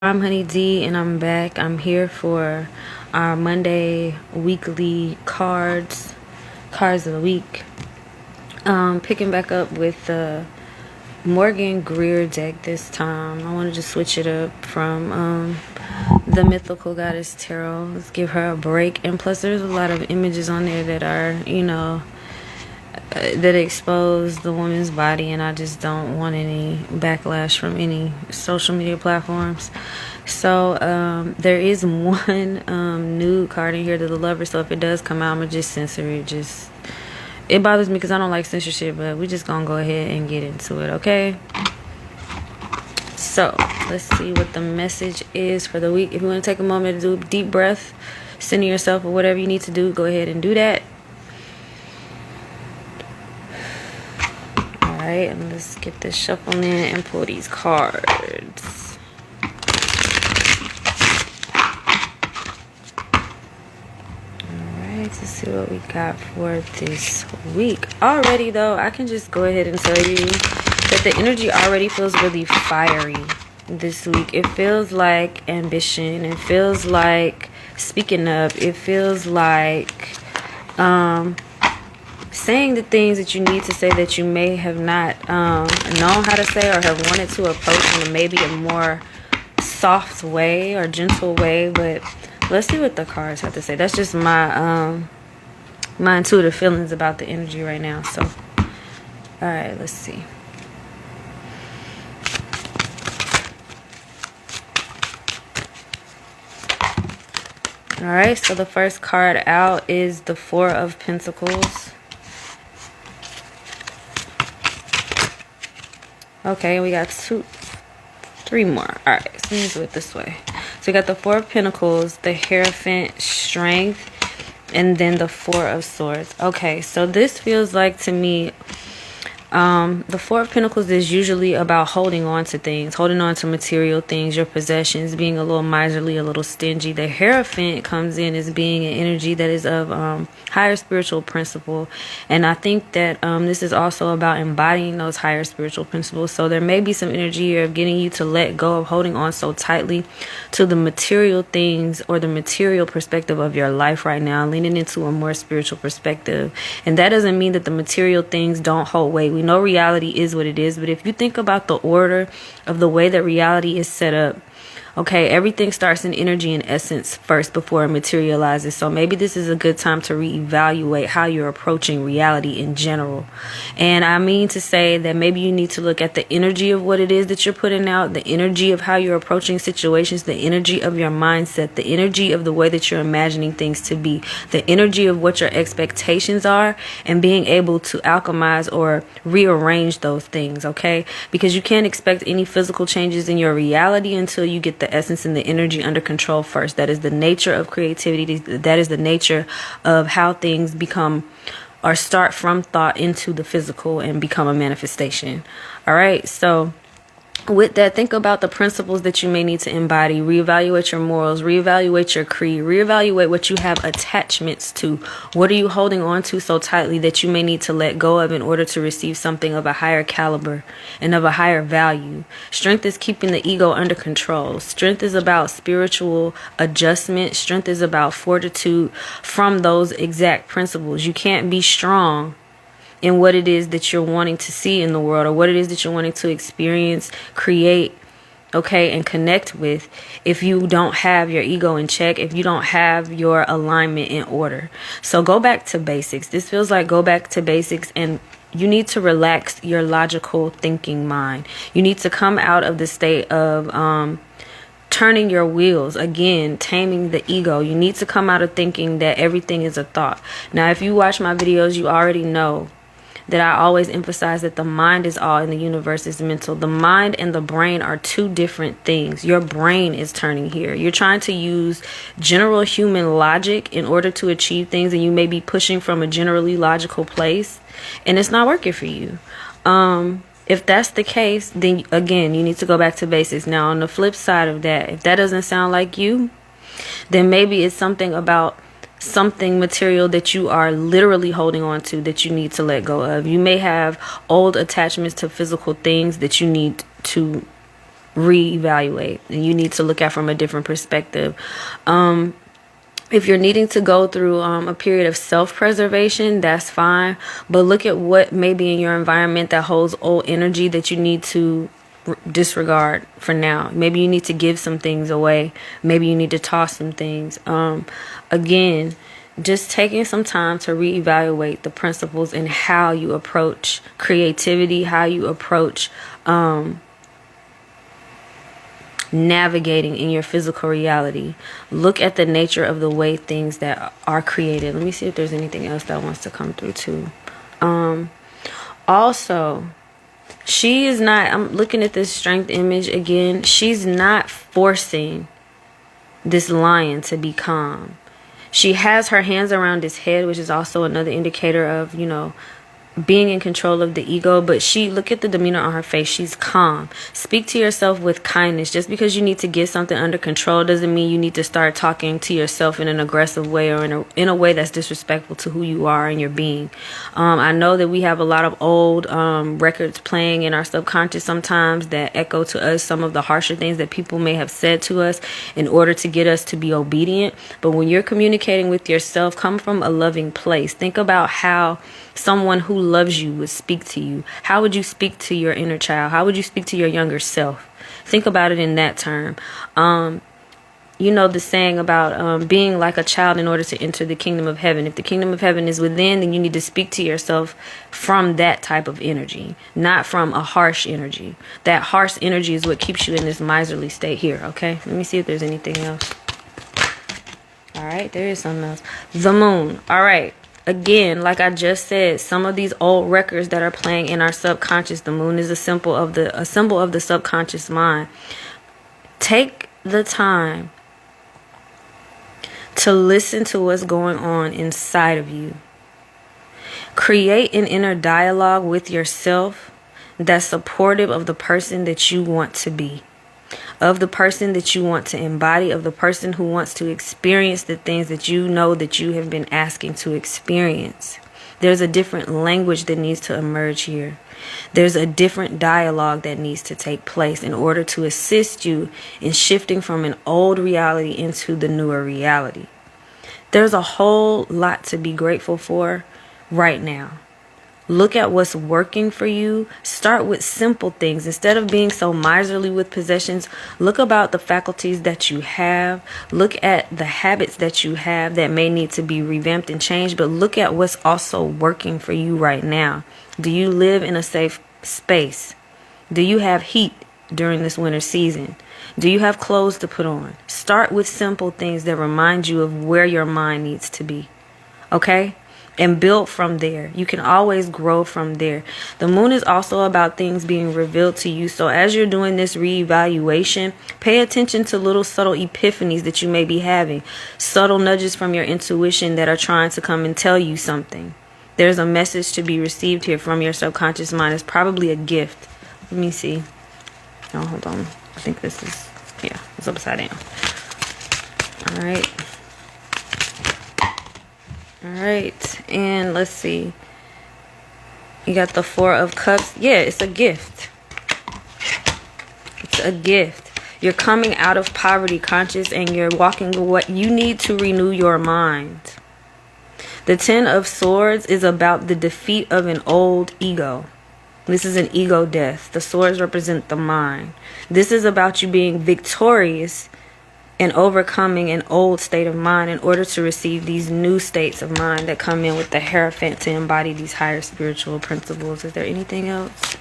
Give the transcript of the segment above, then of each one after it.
I'm Honey D and I'm back. I'm here for our Monday weekly cards of the week. Picking back up with the Morgan Greer deck this time. I wanted to switch it up from the Mythical Goddess Tarot. Let's give her a break. And plus there's a lot of images on there that are, that expose the woman's body, and I just don't want any backlash from any social media platforms. So there is one nude card in here to the Lover, so if it does come out, I'm gonna just censor it. It bothers me because I don't like censorship, but we're just gonna go ahead and get into it, okay? So let's see what the message is for the week. If you want to take a moment to do a deep breath, center yourself, or whatever you need to do, go ahead and do that. Alright, and let's get this shuffling in and pull these cards. Alright, let's see what we got for this week. Already though, I can just go ahead and tell you that the energy already feels really fiery this week. It feels like ambition. It feels like speaking up. It feels like saying the things that you need to say that you may have not known how to say, or have wanted to approach in maybe a more soft way or gentle way. But let's see what the cards have to say. That's just my my intuitive feelings about the energy right now. So all right, let's see. All right, so the first card out is the Four of Pentacles. Okay, we got three more. All right, so let me do it this way. So we got the Four of Pentacles, the Hierophant, Strength, and then the Four of Swords. Okay, so this feels like to me, the Four of Pentacles is usually about holding on to things, holding on to material things, your possessions, being a little miserly, a little stingy. The Hierophant comes in as being an energy that is of higher spiritual principle, and I think that this is also about embodying those higher spiritual principles. So there may be some energy here of getting you to let go of holding on so tightly to the material things or the material perspective of your life right now, leaning into a more spiritual perspective. And that doesn't mean that the material things don't hold weight. We know reality is what it is, but if you think about the order of the way that reality is set up, okay, everything starts in energy and essence first before it materializes. So maybe this is a good time to reevaluate how you're approaching reality in general. And I mean to say that maybe you need to look at the energy of what it is that you're putting out, the energy of how you're approaching situations, the energy of your mindset, the energy of the way that you're imagining things to be, the energy of what your expectations are, and being able to alchemize or rearrange those things, okay? Because you can't expect any physical changes in your reality until you get the essence and the energy under control first. That is the nature of creativity. That is the nature of how things become or start from thought into the physical and become a manifestation. All right, so with that, think about the principles that you may need to embody. Reevaluate your morals, reevaluate your creed, reevaluate what you have attachments to. What are you holding on to so tightly that you may need to let go of in order to receive something of a higher caliber and of a higher value? Strength is keeping the ego under control. Strength is about spiritual adjustment. Strength is about fortitude from those exact principles. You can't be strong in what it is that you're wanting to see in the world, or what it is that you're wanting to experience, create, okay, and connect with, if you don't have your ego in check, if you don't have your alignment in order. So go back to basics. This feels like go back to basics, and you need to relax your logical thinking mind. You need to come out of the state of turning your wheels, again, taming the ego. You need to come out of thinking that everything is a thought. Now, if you watch my videos, you already know that I always emphasize that the mind is all and the universe is mental. The mind and the brain are two different things. Your brain is turning here. You're trying to use general human logic in order to achieve things, and you may be pushing from a generally logical place, and it's not working for you. If that's the case, then again, you need to go back to basics. Now, on the flip side of that, if that doesn't sound like you, then maybe it's something about something material that you are literally holding on to that you need to let go of. You may have old attachments to physical things that you need to reevaluate, and you need to look at from a different perspective. If you're needing to go through a period of self-preservation, that's fine. But look at what may be in your environment that holds old energy that you need to disregard for now. Maybe you need to give some things away. Maybe you need to toss some things. Again, just taking some time to reevaluate the principles and how you approach creativity, how you approach navigating in your physical reality. Look at the nature of the way things that are created. Let me see if there's anything else that wants to come through too. Also, she is not, I'm looking at this strength image again. She's not forcing this lion to be calm. She has her hands around his head, which is also another indicator of, being in control of the ego. But look at the demeanor on her face. She's calm. Speak to yourself with kindness. Just because you need to get something under control doesn't mean you need to start talking to yourself in an aggressive way or in a way that's disrespectful to who you are and your being. I know that we have a lot of old records playing in our subconscious sometimes that echo to us some of the harsher things that people may have said to us in order to get us to be obedient. But when you're communicating with yourself, come from a loving place. Think about how someone who loves you would speak to you. How would you speak to your inner child? How would you speak to your younger self? Think about it in that term. The saying about being like a child in order to enter the kingdom of heaven. If the kingdom of heaven is within, then you need to speak to yourself from that type of energy, not from a harsh energy. That harsh energy is what keeps you in this miserly state here, okay? Let me see if there's anything else. All right, there is something else. The moon. All right. Again, like I just said, some of these old records that are playing in our subconscious, the moon is a symbol of the subconscious mind. Take the time to listen to what's going on inside of you. Create an inner dialogue with yourself that's supportive of the person that you want to be, of the person that you want to embody, of the person who wants to experience the things that you know that you have been asking to experience. There's a different language that needs to emerge here. There's a different dialogue that needs to take place in order to assist you in shifting from an old reality into the newer reality. There's a whole lot to be grateful for right now. Look at what's working for you. Start with simple things. Instead of being so miserly with possessions, look about the faculties that you have. Look at the habits that you have that may need to be revamped and changed. But look at what's also working for you right now. Do you live in a safe space? Do you have heat during this winter season? Do you have clothes to put on? Start with simple things that remind you of where your mind needs to be. Okay? And build from there. You can always grow from there. The moon is also about things being revealed to you. So as you're doing this reevaluation, pay attention to little subtle epiphanies that you may be having. Subtle nudges from your intuition that are trying to come and tell you something. There's a message to be received here from your subconscious mind. It's probably a gift. Let me see. Oh, hold on. I think this is, it's upside down. All right. All right, and let's see. You got the Four of Cups. Yeah, it's a gift. It's a gift. You're coming out of poverty conscious and you're walking away. You need to renew your mind. The Ten of Swords is about the defeat of an old ego. This is an ego death. The swords represent the mind. This is about you being victorious and overcoming an old state of mind in order to receive these new states of mind that come in with the Hierophant to embody these higher spiritual principles. Is there anything else?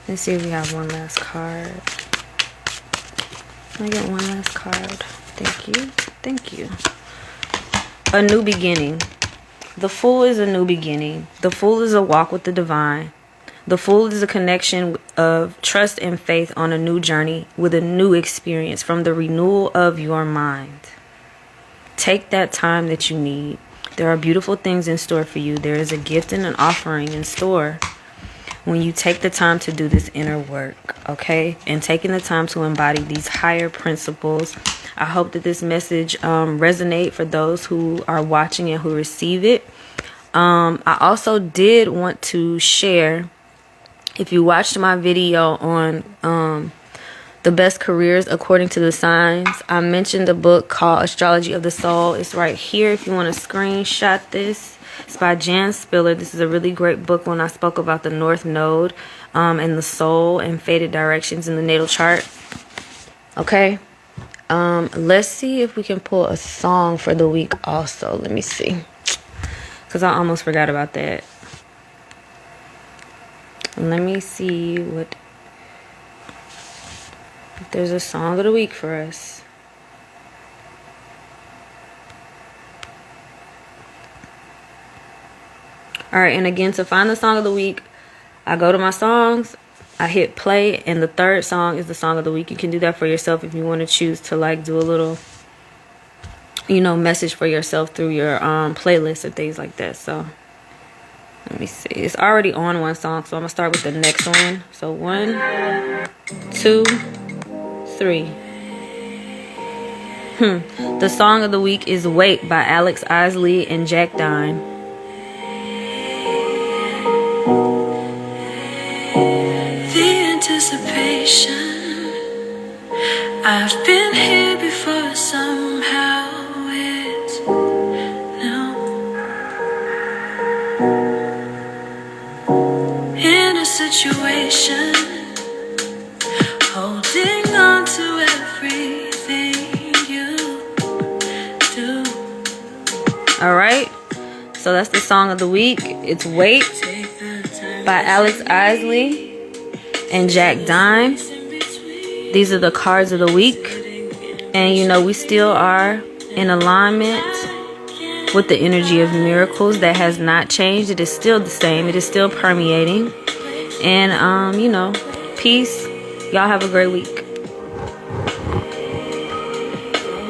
Let's see if we have one last card. Can I get one last card? Thank you. Thank you. A new beginning. The Fool is a new beginning. The Fool is a walk with the divine. The Fool is a connection of trust and faith on a new journey with a new experience from the renewal of your mind. Take that time that you need. There are beautiful things in store for you. There is a gift and an offering in store when you take the time to do this inner work, okay? And taking the time to embody these higher principles. I hope that this message resonate for those who are watching and who receive it. I also did want to share If you watched my video on the best careers according to the signs, I mentioned a book called Astrology of the Soul. It's right here if you want to screenshot this. It's by Jan Spiller. This is a really great book when I spoke about the North Node and the soul and fated directions in the natal chart. Okay. Let's see if we can pull a song for the week also. Let me see. Because I almost forgot about that. Let me see if there's a song of the week for us. Alright, and again, to find the song of the week, I go to my songs, I hit play, and the third song is the song of the week. You can do that for yourself if you want to choose to like do a little, you know, message for yourself through your playlist and things like that. So let me see. It's already on one song, so I'm gonna start with the next one. So 1, 2, 3. The song of the week is Wait by Alex Isley and Jack Dine. The anticipation, I've been here before, somehow it's new. In a situation, holding on to everything you do. Alright, so that's the song of the week. It's Wait by Alex Isley and Jack Dine. These are the cards of the week. And you know, we still are in alignment with the energy of miracles. That has not changed. It is still the same. It is still permeating. And you know, peace. Y'all have a great week.